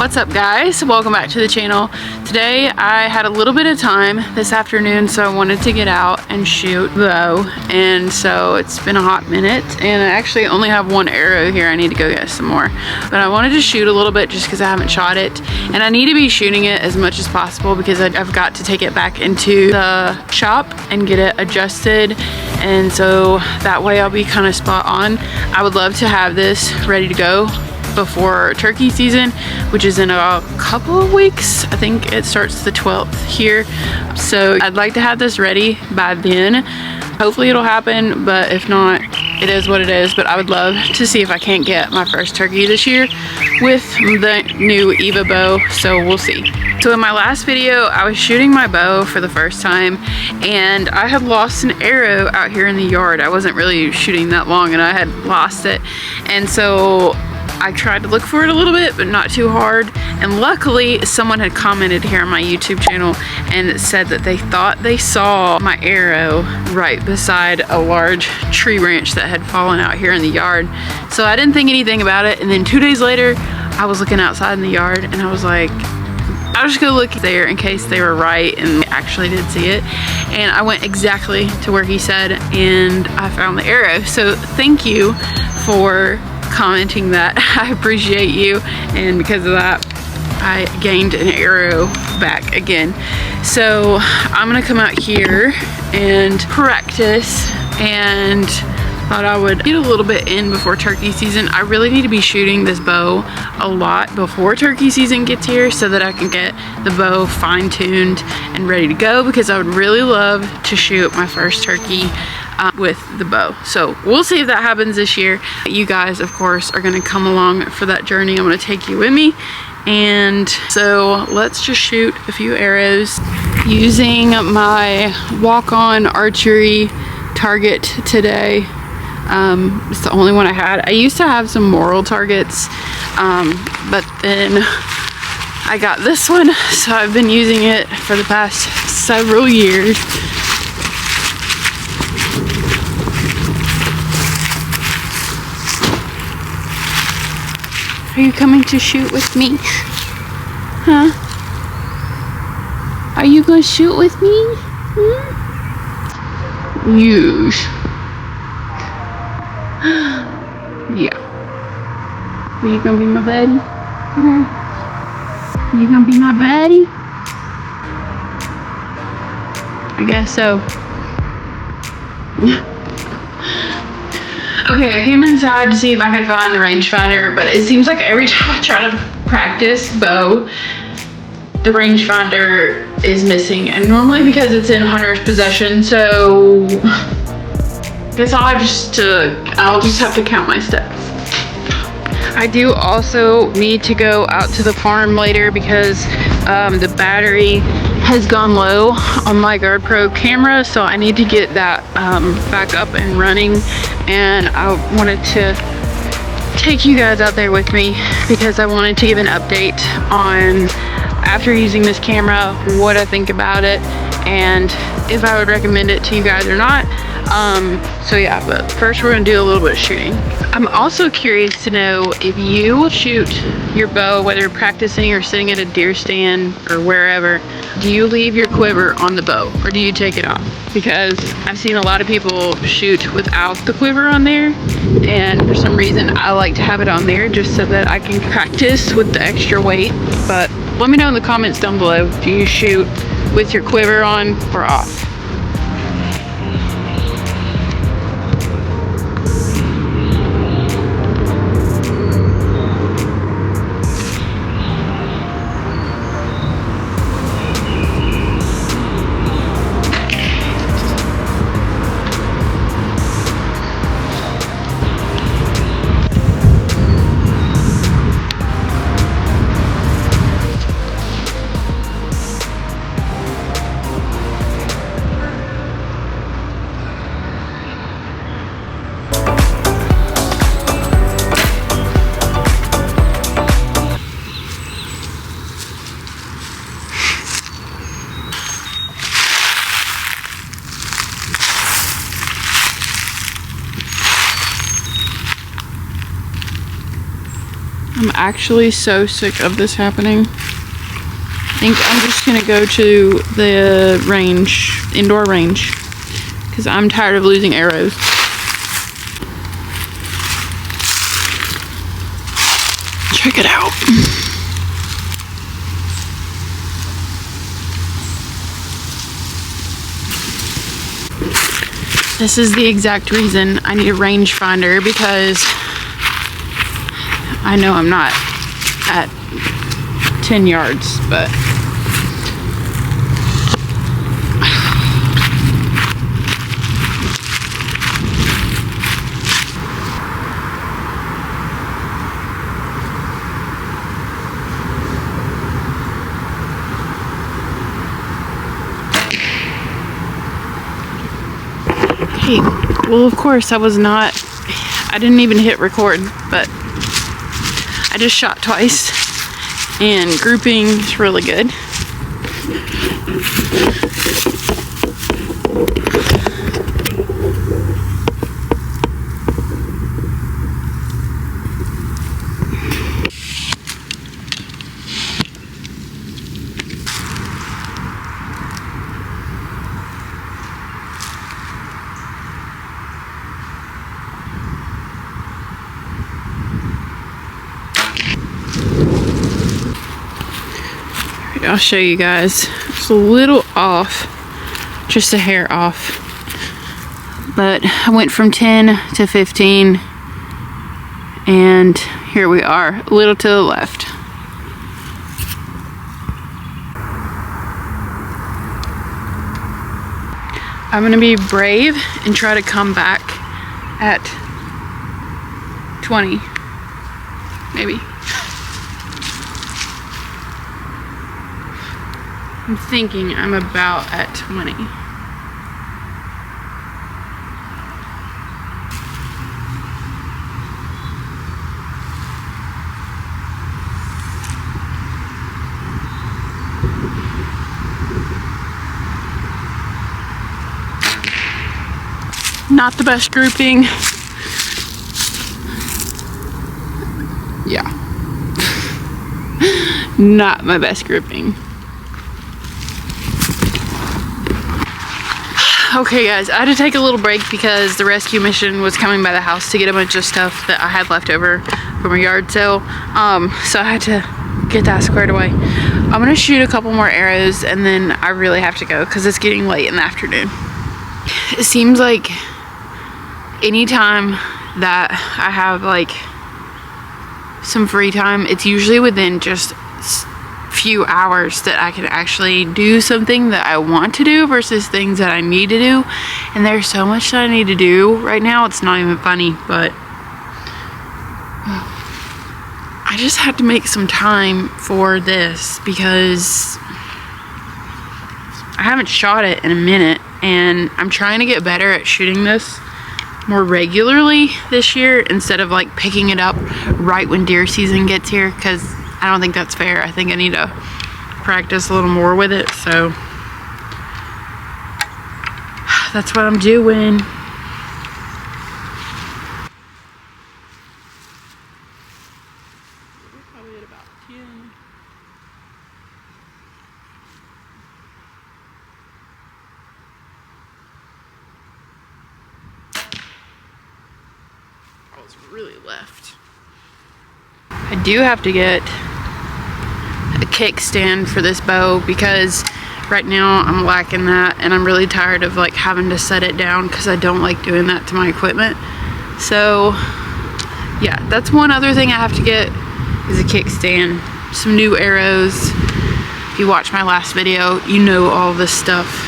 What's up guys, welcome back to the channel. Today I had a little bit of time this afternoon, so I wanted to get out and shoot bow, and so it's been a hot minute and I actually only have one arrow here. I need to go get some more, but I wanted to shoot a little bit just because I haven't shot it, and I need to be shooting it as much as possible because I've got to take it back into the shop and get it adjusted, and so that way I'll be kind of spot on. I would love to have this ready to go before turkey season, which is in a couple of weeks. I think it starts the 12th here, so I'd like to have this ready by then. Hopefully it'll happen, but if not, it is what it is. But I would love to see if I can't get my first turkey this year with the new Eva bow, so we'll see. So in my last video, I was shooting my bow for the first time, and I had lost an arrow out here in the yard. I wasn't really shooting that long and I had lost it, and so I tried to look for it a little bit, but not too hard. And luckily, someone had commented here on my YouTube channel and it said that they thought they saw my arrow right beside a large tree branch that had fallen out here in the yard. So I didn't think anything about it. And then 2 days later, I was looking outside in the yard and I was like, I was just gonna look there in case they were right, and I actually did see it. And I went exactly to where he said and I found the arrow. So thank you for commenting that. I appreciate you, and because of that I gained an arrow back again. So I'm gonna come out here and practice, and thought I would get a little bit in before turkey season. I really need to be shooting this bow a lot before turkey season gets here so that I can get the bow fine-tuned and ready to go, because I would really love to shoot my first turkey with the bow. So we'll see if that happens this year. You guys, of course, are gonna come along for that journey. I'm gonna take you with me. And so let's just shoot a few arrows using my walk-on archery target today. It's the only one I had. I used to have some Moral targets, but then I got this one, so I've been using it for the past several years. Are you coming to shoot with me? Huh? Are you gonna shoot with me? Hmm? Yes. Yeah. Are you gonna be my buddy? Huh? You gonna be my buddy? I guess so. Okay, I came inside to see if I could find the rangefinder, but it seems like every time I try to practice bow, the rangefinder is missing, and normally because it's in Hunter's possession, so I guess I'll just have to count my steps. I do also need to go out to the farm later because the battery has gone low on my GardePro camera, so I need to get that back up and running, and I wanted to take you guys out there with me because I wanted to give an update on, after using this camera, what I think about it and if I would recommend it to you guys or not. So yeah, but first we're gonna do a little bit of shooting. I'm also curious to know if you shoot your bow, whether practicing or sitting at a deer stand or wherever, do you leave your quiver on the bow or do you take it off? Because I've seen a lot of people shoot without the quiver on there, and for some reason I like to have it on there just so that I can practice with the extra weight. But let me know in the comments down below, do you shoot with your quiver on or off? I'm actually so sick of this happening. I think I'm just gonna go to the range, indoor range, because I'm tired of losing arrows. Check it out. This is the exact reason I need a rangefinder, because I know I'm not at 10 yards, but okay, well, of course I didn't even hit record, but I just shot twice, and grouping is really good. I'll show you guys. It's a little off, just a hair off, but I went from 10 to 15, and here we are, a little to the left. I'm gonna be brave and try to come back at 20, maybe. I'm thinking I'm about at 20. Not the best grouping. Yeah. Not my best grouping. Okay guys, I had to take a little break because the rescue mission was coming by the house to get a bunch of stuff that I had left over from a yard sale. So I had to get that squared away. I'm gonna shoot a couple more arrows and then I really have to go because it's getting late in the afternoon. It seems like anytime that I have like some free time, it's usually within just few hours that I can actually do something that I want to do versus things that I need to do. And there's so much that I need to do right now, it's not even funny, but I just had to make some time for this because I haven't shot it in a minute, and I'm trying to get better at shooting this more regularly this year instead of like picking it up right when deer season gets here, because I don't think that's fair. I think I need to practice a little more with it, so that's what I'm doing. We're probably at about 10. Oh, it's really left. I do have to get a kickstand for this bow because right now I'm lacking that, and I'm really tired of like having to set it down because I don't like doing that to my equipment. So yeah, that's one other thing I have to get is a kickstand, some new arrows. If you watch my last video, you know all this stuff.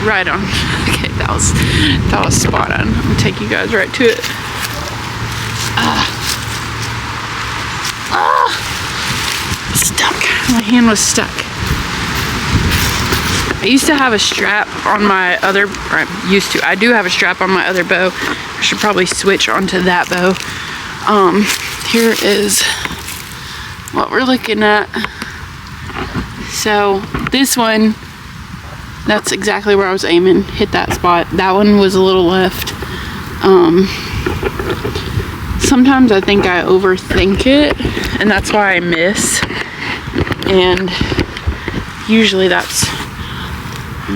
Right on. Okay, that was spot on. I'm gonna take you guys right to it. Stuck. My hand was stuck. I used to have a strap on my other, or I do have a strap on my other bow. I should probably switch onto that bow. Here is what we're looking at. So this one, that's exactly where I was aiming. Hit that spot. That one was a little left. Sometimes I think I overthink it, and that's why I miss. And usually that's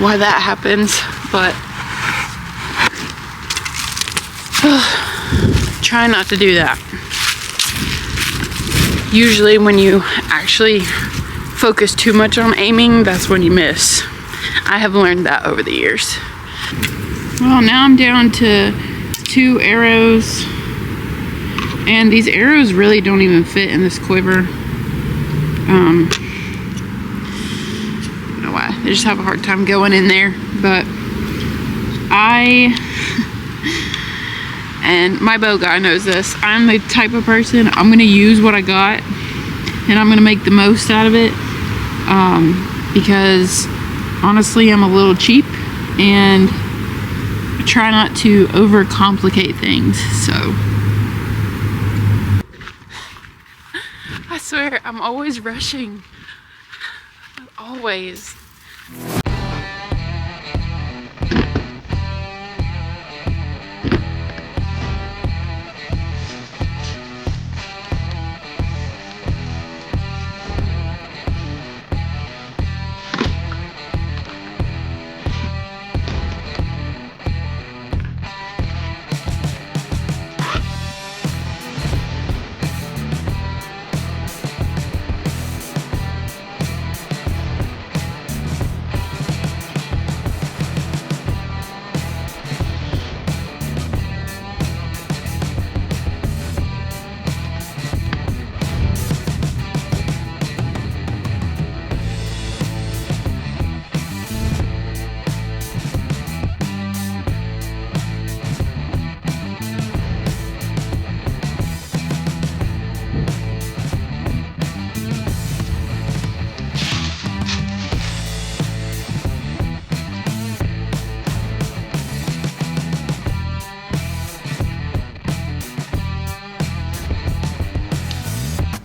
why that happens. But try not to do that. Usually when you actually focus too much on aiming, that's when you miss. I have learned that over the years. Well, now I'm down to 2 arrows, and these arrows really don't even fit in this quiver. I don't know why. They just have a hard time going in there. But and my bow guy knows this, I'm the type of person, I'm gonna use what I got and I'm gonna make the most out of it, because honestly I'm a little cheap and I try not to overcomplicate things. So I swear I'm always rushing, always.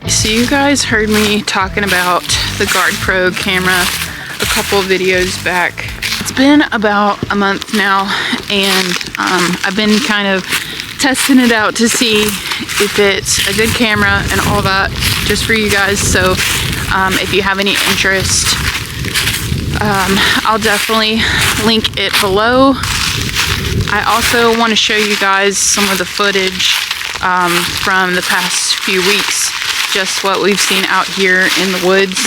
So you guys heard me talking about the GardePro camera a couple of videos back. It's been about a month now, and I've been kind of testing it out to see if it's a good camera and all that, just for you guys. So if you have any interest, I'll definitely link it below. I also want to show you guys some of the footage from the past few weeks, just what we've seen out here in the woods,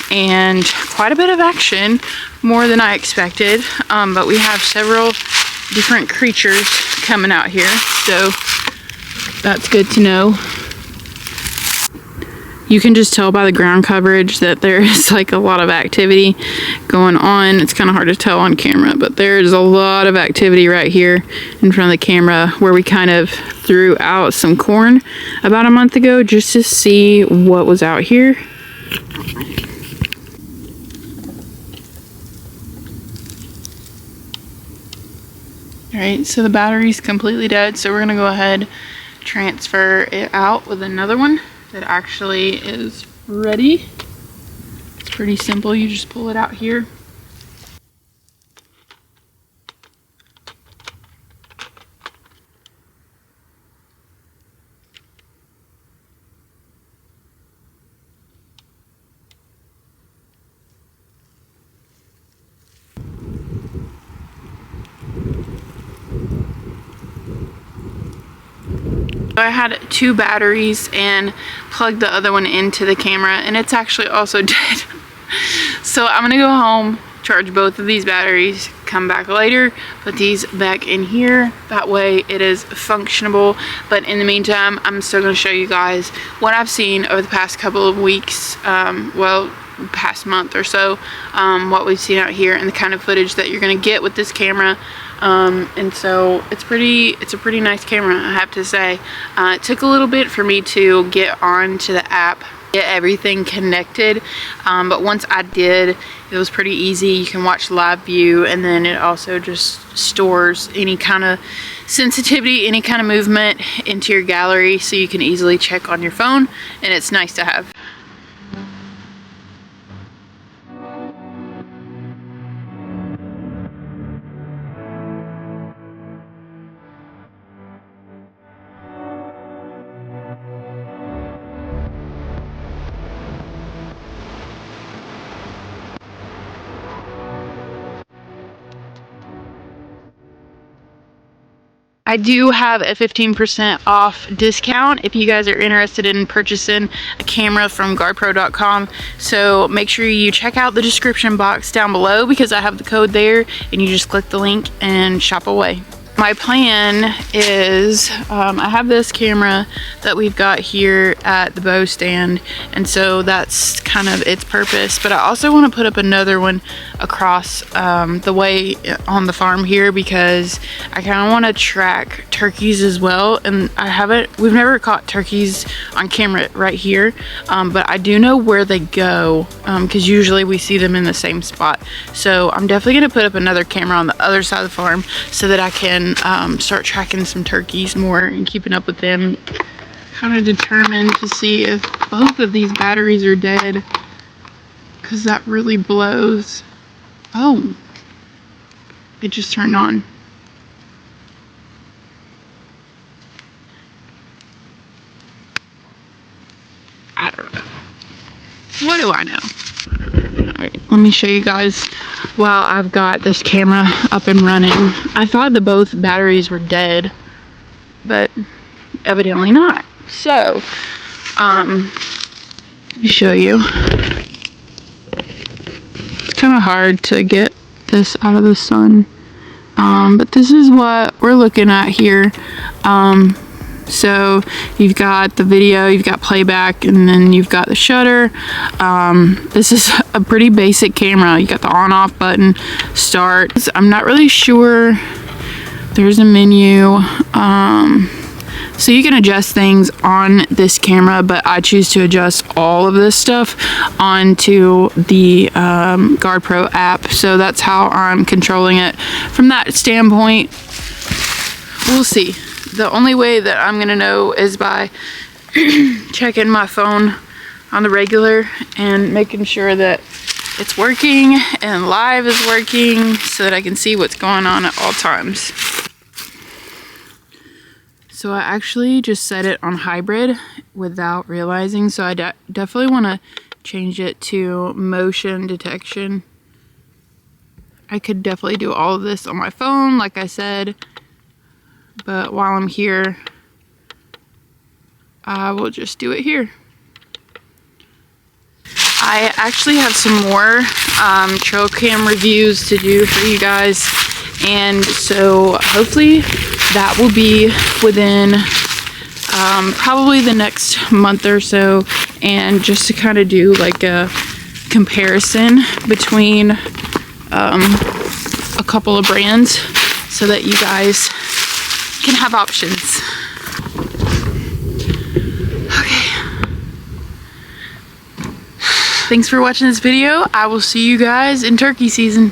and quite a bit of action, more than I expected. But we have several different creatures coming out here, so that's good to know. You can just tell by the ground coverage that there is like a lot of activity going on. It's kind of hard to tell on camera, but there's a lot of activity right here in front of the camera, where we kind of threw out some corn about a month ago just to see what was out here. Alright, so the battery's completely dead, so we're gonna go ahead, transfer it out with another one that actually is ready. It's pretty simple, you just pull it out here. I had 2 batteries and plugged the other one into the camera, and it's actually also dead. So I'm gonna go home, charge both of these batteries, come back later, put these back in here. That way it is functionable. But in the meantime, I'm still gonna show you guys what I've seen over the past couple of weeks, well, past month or so, what we've seen out here and the kind of footage that you're gonna get with this camera. And so it's a pretty nice camera, I have to say. It took a little bit for me to get onto the app get everything connected, but once I did, it was pretty easy. You can watch live view, and then it also just stores any kind of sensitivity, any kind of movement into your gallery, so you can easily check on your phone, and it's nice to have. I do have a 15% off discount if you guys are interested in purchasing a camera from GardePro.com. So make sure you check out the description box down below, because I have the code there, and you just click the link and shop away. My plan is, I have this camera that we've got here at the bow stand, and so that's kind of its purpose, but I also want to put up another one across the way on the farm here, because I kind of want to track turkeys as well, and we've never caught turkeys on camera right here, but I do know where they go, because usually we see them in the same spot. So I'm definitely going to put up another camera on the other side of the farm so that I can start tracking some turkeys more and keeping up with them. Kind of determined to see if both of these batteries are dead, because that really blows. Oh, it just turned on. I don't know. What do I know? Alright, let me show you guys while I've got this camera up and running. I thought that both batteries were dead, but evidently not. So, let me show you. It's kind of hard to get this out of the sun, but this is what we're looking at here. So you've got the video, you've got playback, and then you've got the shutter. This is a pretty basic camera. You got the on-off button, start. I'm not really sure. There's a menu. So you can adjust things on this camera, but I choose to adjust all of this stuff onto the GardePro app. So that's how I'm controlling it from that standpoint. We'll see. The only way that I'm gonna know is by checking my phone on the regular and making sure that it's working and live is working, so that I can see what's going on at all times. So I actually just set it on hybrid without realizing, so I definitely want to change it to motion detection. I could definitely do all of this on my phone, like I said, but while I'm here, I will just do it here. I actually have some more trail cam reviews to do for you guys, and so hopefully that will be within probably the next month or so, and just to kind of do like a comparison between a couple of brands so that you guys can have options. Okay. Thanks for watching this video. I will see you guys in turkey season.